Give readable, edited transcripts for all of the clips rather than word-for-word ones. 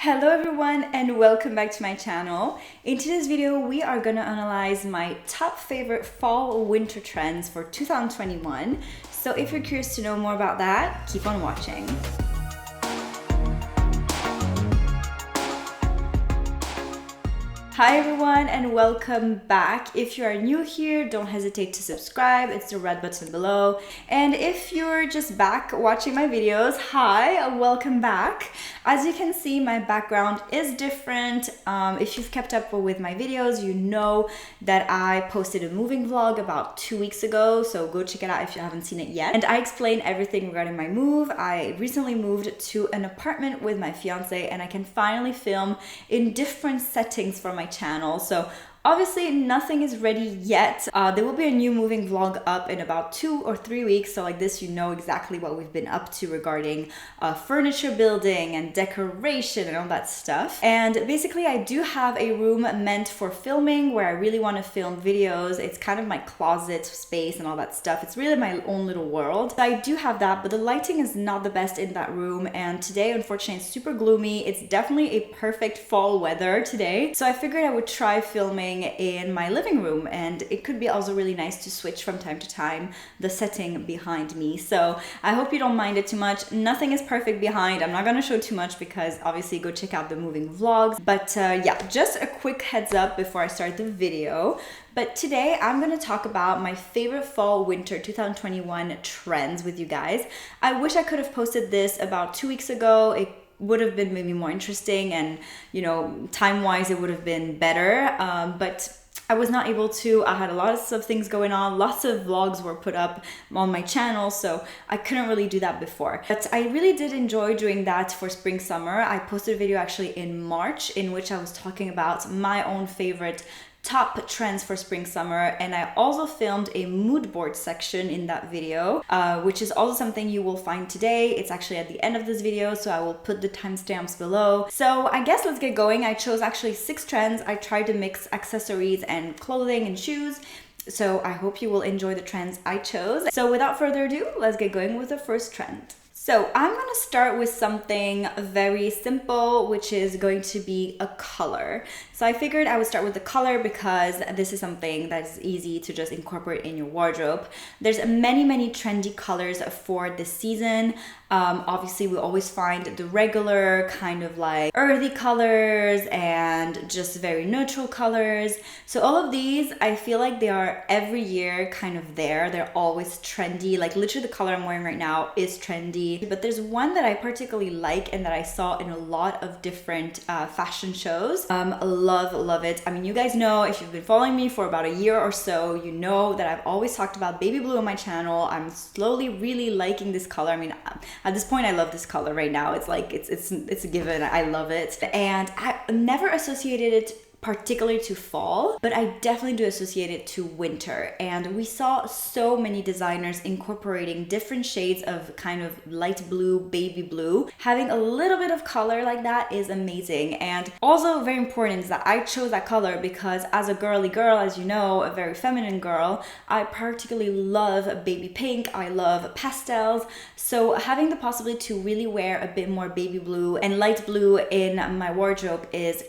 Hello everyone and welcome back to my channel. In today's video, we are gonna analyze my top favorite fall winter trends for 2021. So if you're curious to know more about that, keep on watching. Hi everyone and welcome back. If you are new here, don't hesitate to subscribe. It's the red button below. And if you're just back watching my videos, hi, welcome back. As you can see, my background is different. If you've kept up with my videos, you know that I posted a moving vlog about 2 weeks ago. So go check it out if you haven't seen it yet. And I explained everything regarding my move. I recently moved to an apartment with my fiance and I can finally film in different settings for my channel. So obviously nothing is ready yet. There will be a new moving vlog up in about 2 or 3 weeks. So like this, you know exactly what we've been up to regarding furniture building and decoration and all that stuff. And basically I do have a room meant for filming where I really want to film videos. It's kind of my closet space and all that stuff. It's really my own little world. So I do have that, but the lighting is not the best in that room. And today, unfortunately, it's super gloomy. It's definitely a perfect fall weather today. So I figured I would try filming in my living room, and it could be also really nice to switch from time to time the setting behind me. So I hope you don't mind it too much. Nothing is perfect behind. I'm not going to show too much because obviously go check out the moving vlogs. But yeah, just a quick heads up before I start the video. But today I'm going to talk about my favorite fall winter 2021 trends with you guys. I wish I could have posted this about 2 weeks ago. It would have been maybe more interesting and, you know, time-wise it would have been better, but I was not able to. I had lots of things going on. Lots of vlogs were put up on my channel, so I couldn't really do that before. But I really did enjoy doing that for spring summer. I posted a video actually in March in which I was talking about my own favorite top trends for spring summer, and I also filmed a mood board section in that video, which is also something you will find today. It's actually at the end of this video, so I will put the timestamps below. So I guess let's get going. I chose actually 6 trends. I tried to mix accessories and clothing and shoes. So I hope you will enjoy the trends I chose. So without further ado, let's get going with the first trend. So I'm going to start with something very simple, which is going to be a color. So I figured I would start with the color because this is something that's easy to just incorporate in your wardrobe. There's many trendy colors for this season. Obviously we always find the regular kind of like earthy colors and just very neutral colors. So all of these, I feel like they are every year kind of there. They're always trendy. Like literally the color I'm wearing right now is trendy. But there's one that I particularly like and that I saw in a lot of different fashion shows. Love it. I mean, you guys know, if you've been following me for about a year or so, you know that I've always talked about baby blue on my channel. I'm slowly really liking this color. I mean, at this point, I love this color right now. It's like, it's a given. I love it. And I never associated it particularly to fall, but I definitely do associate it to winter. And we saw so many designers incorporating different shades of kind of light blue, baby blue. Having a little bit of color like that is amazing. And also very important is that I chose that color because as a girly girl, as you know, a very feminine girl, I particularly love baby pink. I love pastels. So having the possibility to really wear a bit more baby blue and light blue in my wardrobe is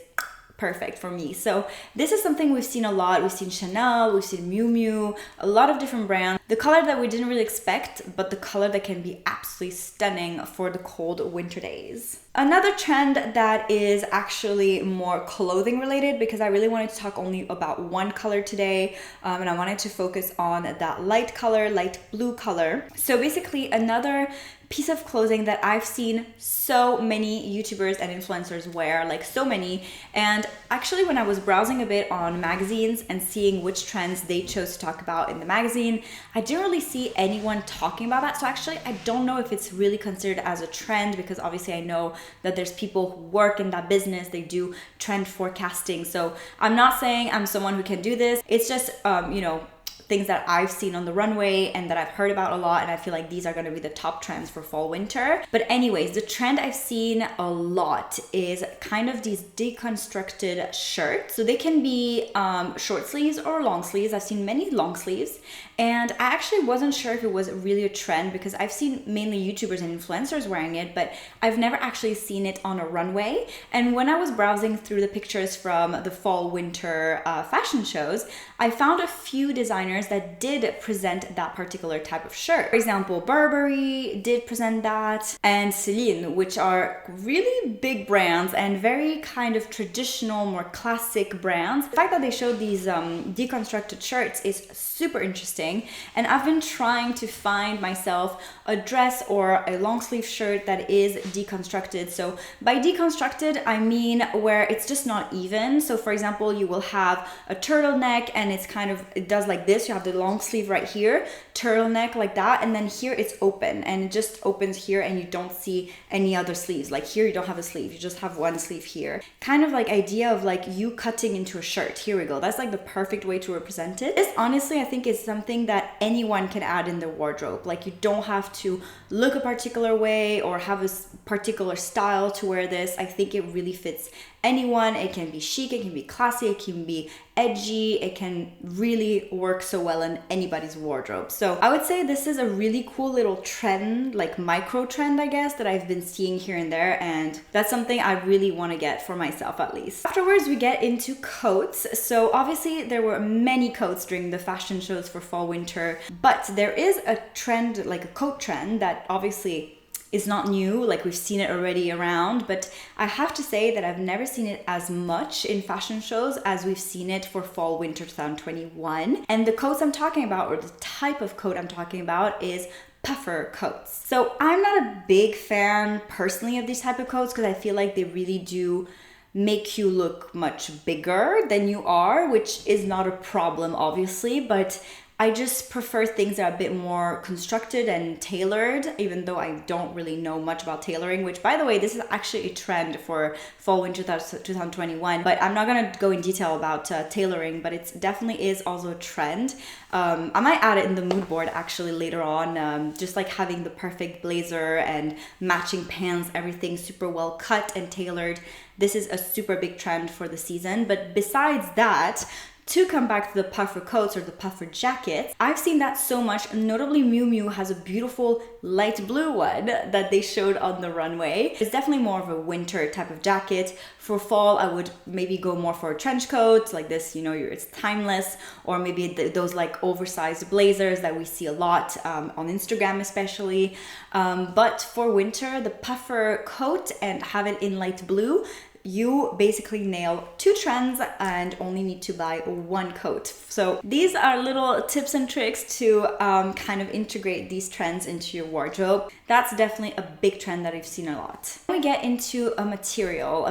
perfect for me. So this is something we've seen a lot. We've seen Chanel, we've seen Miu Miu, a lot of different brands. The color that we didn't really expect, but the color that can be absolutely stunning for the cold winter days. Another trend that is actually more clothing related, because I really wanted to talk only about one color today, and I wanted to focus on that light color, light blue color. So basically another piece of clothing that I've seen so many YouTubers and influencers wear, like so many. And actually when I was browsing a bit on magazines and seeing which trends they chose to talk about in the magazine, I didn't really see anyone talking about that. So actually I don't know if it's really considered as a trend, because obviously I know that there's people who work in that business, they do trend forecasting. So I'm not saying I'm someone who can do this. It's just, you know, things that I've seen on the runway and that I've heard about a lot, and I feel like these are going to be the top trends for fall winter. But anyways, the trend I've seen a lot is kind of these deconstructed shirts. So they can be short sleeves or long sleeves. I've seen many long sleeves, and I actually wasn't sure if it was really a trend because I've seen mainly YouTubers and influencers wearing it, but I've never actually seen it on a runway. And when I was browsing through the pictures from the fall winter fashion shows, I found a few designers that did present that particular type of shirt. For example, Burberry did present that, and Celine, which are really big brands and very kind of traditional, more classic brands. The fact that they showed these deconstructed shirts is super interesting, and I've been trying to find myself a dress or a long sleeve shirt that is deconstructed. So by deconstructed, I mean where it's just not even. So for example, you will have a turtleneck and it's kind of, it does like this. You have the long sleeve right here, turtleneck like that, and then here it's open and it just opens here and you don't see any other sleeves. Like here you don't have a sleeve, you just have one sleeve here. Kind of like idea of like you cutting into a shirt. Here we go. That's like the perfect way to represent it. This honestly I think is something that anyone can add in their wardrobe. Like you don't have to look a particular way or have a particular style to wear this. I think it really fits anyone. It can be chic, it can be classy, it can be edgy, it can really work so well in anybody's wardrobe. So I would say this is a really cool little trend, like micro trend, I guess, that I've been seeing here and there, and that's something I really want to get for myself at least. Afterwards, we get into coats. So obviously there were many coats during the fashion shows for fall winter, but there is a trend, like a coat trend that obviously is not new, like we've seen it already around, but I have to say that I've never seen it as much in fashion shows as we've seen it for fall winter 2021. And the coats I'm talking about, or the type of coat I'm talking about, is puffer coats. So I'm not a big fan personally of these type of coats because I feel like they really do make you look much bigger than you are, which is not a problem obviously, but I just prefer things that are a bit more constructed and tailored, even though I don't really know much about tailoring, which by the way, this is actually a trend for fall winter 2021, but I'm not gonna go in detail about tailoring, but it definitely is also a trend. I might add it in the mood board actually later on, just like having the perfect blazer and matching pants, everything super well cut and tailored. This is a super big trend for the season. But besides that, to come back to the puffer coats or the puffer jackets, I've seen that so much. Notably, Miu Miu has a beautiful light blue one that they showed on the runway. It's definitely more of a winter type of jacket. For fall, I would maybe go more for a trench coat like this, you know, it's timeless, or maybe those like oversized blazers that we see a lot on Instagram especially. But for winter, the puffer coat and have it in light blue, you basically nail two trends and only need to buy one coat. So these are little tips and tricks to kind of integrate these trends into your wardrobe. That's definitely a big trend that I've seen a lot. We get into a material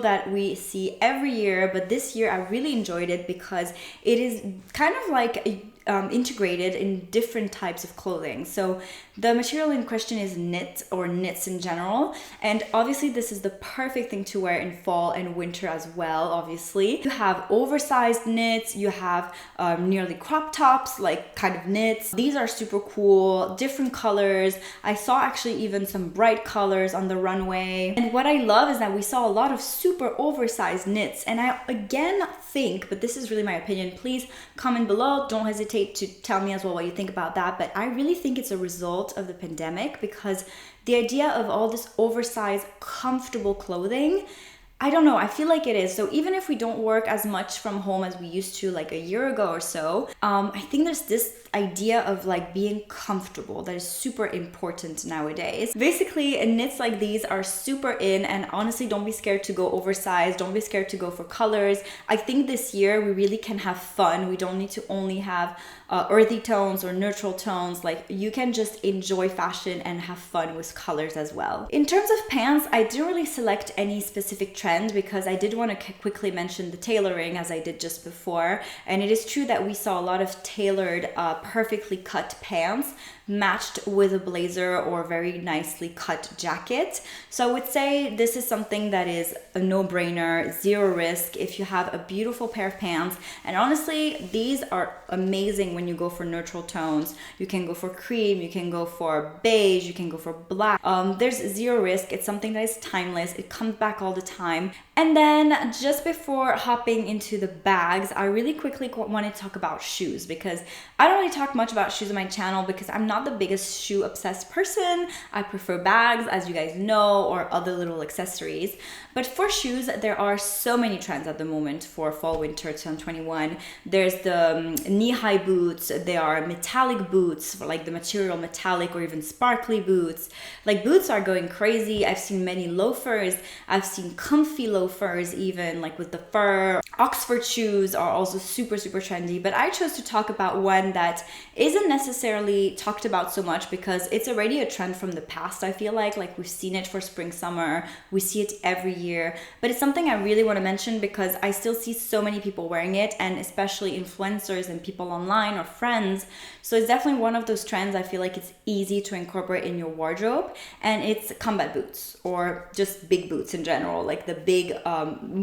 that we see every year, but this year I really enjoyed it because it is kind of like integrated in different types of clothing. So the material in question is knit or knits in general, and obviously this is the perfect thing to wear in fall and winter as well. Obviously you have oversized knits, you have nearly crop tops, like kind of knits. These are super cool, different colors. I saw actually even some bright colors on the runway, and what I love is that we saw a lot of super oversized knits. And I again think, but this is really my opinion, please comment below, don't hesitate to tell me as well what you think about that, but I really think it's a result of the pandemic, because the idea of all this oversized comfortable clothing, I don't know, I feel like it is. So even if we don't work as much from home as we used to like a year ago or so, I think there's this idea of like being comfortable that is super important nowadays. Basically, knits like these are super in, and honestly, don't be scared to go oversized. Don't be scared to go for colors. I think this year we really can have fun. We don't need to only have earthy tones or neutral tones. Like you can just enjoy fashion and have fun with colors as well. In terms of pants, I didn't really select any specific trend trend because I did want to quickly mention the tailoring as I did just before. And it is true that we saw a lot of tailored, perfectly cut pants matched with a blazer or very nicely cut jacket. So I would say this is something that is a no-brainer, zero risk if you have a beautiful pair of pants. And honestly, these are amazing when you go for neutral tones. You can go for cream, you can go for beige, you can go for black. There's zero risk. It's something that is timeless. It comes back all the time. And then just before hopping into the bags, I really quickly want to talk about shoes because I don't really talk much about shoes on my channel because I'm not the biggest shoe obsessed person. I prefer bags, as you guys know, or other little accessories. But for shoes, there are so many trends at the moment for fall winter 2021. There's the knee-high boots, there are metallic boots, like the material metallic or even sparkly boots. Like boots are going crazy. I've seen many loafers. I've seen comfy loafers even, like with the fur. Oxford shoes are also super trendy, but I chose to talk about one that isn't necessarily talked about so much because it's already a trend from the past. I feel like we've seen it for spring, summer. We see it every year, but it's something I really want to mention because I still see so many people wearing it, and especially influencers and people online or friends. So it's definitely one of those trends I feel like it's easy to incorporate in your wardrobe, and it's combat boots or just big boots in general, like the big,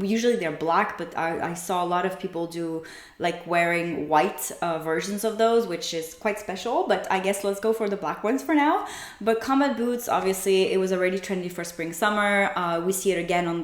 usually they're black, but I saw a lot of people do like wearing white versions of those, which is quite special, but I guess let's go for the black ones for now. But combat boots, obviously it was already trendy for spring, summer. We see it again on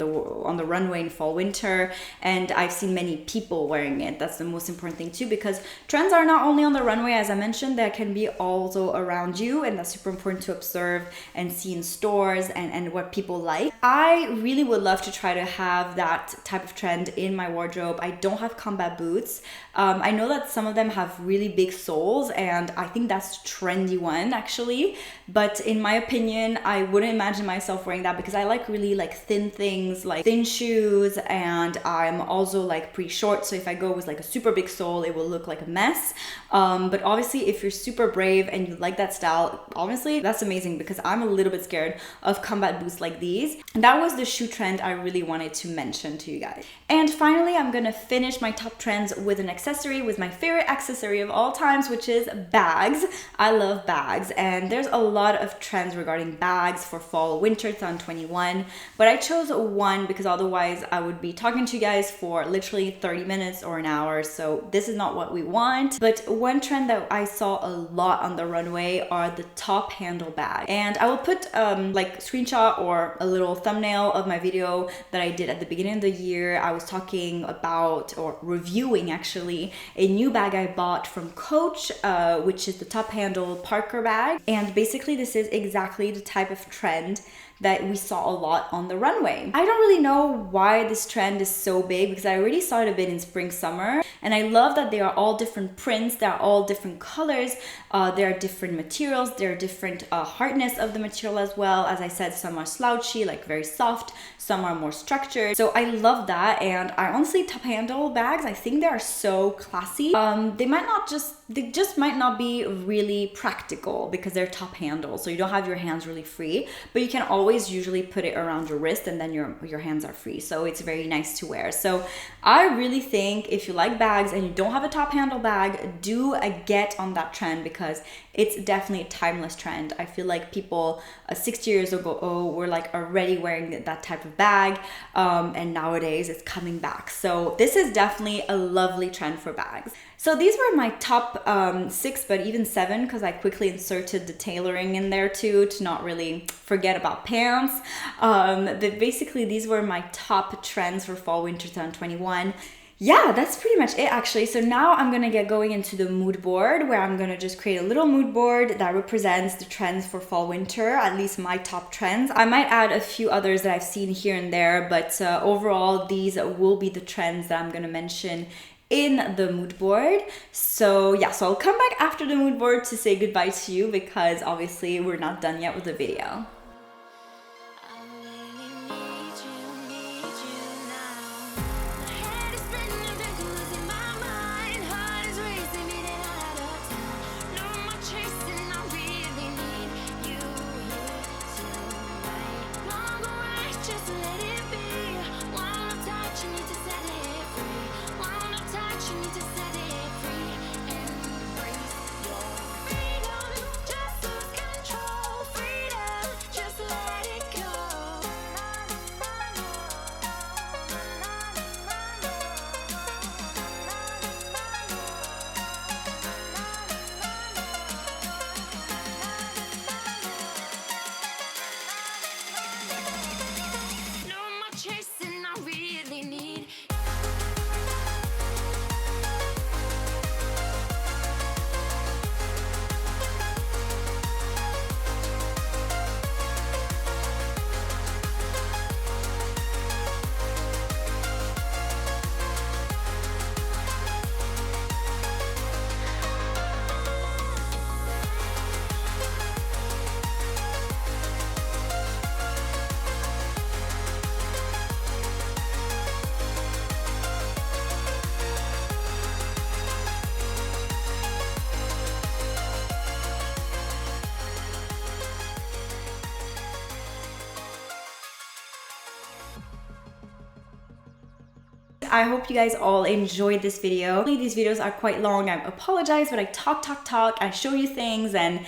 the runway in fall, winter, and I've seen many people wearing it. That's the most important thing too, because trends are not only on the runway, as I mentioned, they can be also around you, and that's super important to observe and see in stores and what people like. I really would love to try to have that type of trend in my wardrobe. I don't have combat boots. I know that some of them have really big soles, and I think that's a trendy one actually, but in my opinion, I wouldn't imagine myself wearing that because I like really like thin things, like thin shoes, and I'm also like pretty short, so if I go with like a super big sole, it will look like a mess. But obviously if you're super brave and you like that style, honestly, that's amazing because I'm a little bit scared of combat boots like these. And that was the shoe trend I really wanted to mention to you guys. And finally, I'm gonna finish my top trends with an accessory, with my favorite accessory of all times, which is bags. I love bags, and there's a lot of trends regarding bags for fall winter 2021, but I chose one because otherwise I would be talking to you guys for literally 30 minutes or an hour, so this is not what we want. But one trend that I saw a lot on the runway are the top handle bag, and I will put like screenshot or a little thumbnail of my video that I did at the beginning of the year. I was talking about, or reviewing actually, a new bag I bought from Coach, which is the top handle Parker bag, and basically this is exactly the type of trend that we saw a lot on the runway. I don't really know why this trend is so big because I already saw it a bit in spring, summer, and I love that they are all different prints, they're all different colors, there are different materials, there are different hardness of the material as well. As I said, some are slouchy, like very soft, some are more structured. So I love that, and I honestly, top handle bags, I think they are so classy. They just might not be really practical because they're top handle, so you don't have your hands really free, but you can always usually put it around your wrist and then your hands are free, so it's very nice to wear. So I really think if you like bags and you don't have a top handle bag, do get on that trend because it's definitely a timeless trend. I feel like people 60 years ago were like already wearing that type of bag, and nowadays it's coming back. So this is definitely a lovely trend for bags. So these were my top 6, but even 7, because I quickly inserted the tailoring in there too to not really forget about pants. But basically these were my top trends for fall winter 2021. Yeah, that's pretty much it actually. So now I'm gonna get going into the mood board, where I'm gonna just create a little mood board that represents the trends for fall winter, at least my top trends. I might add a few others that I've seen here and there, but overall these will be the trends that I'm gonna mention in the mood board. So yeah, so I'll come back after the mood board to say goodbye to you because obviously we're not done yet with the video. Just let it be. I hope you guys all enjoyed this video. These videos are quite long. I apologize, but I talk, I show you things, and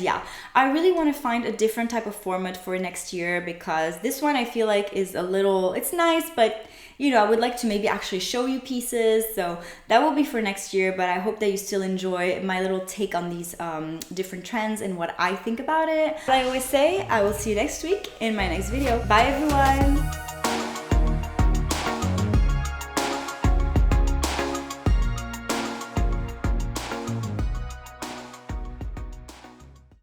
yeah, I really want to find a different type of format for next year, because this one I feel like is a little, it's nice, but you know, I would like to maybe actually show you pieces. So that will be for next year, but I hope that you still enjoy my little take on these different trends and what I think about it. But I always say, I will see you next week in my next video. Bye everyone.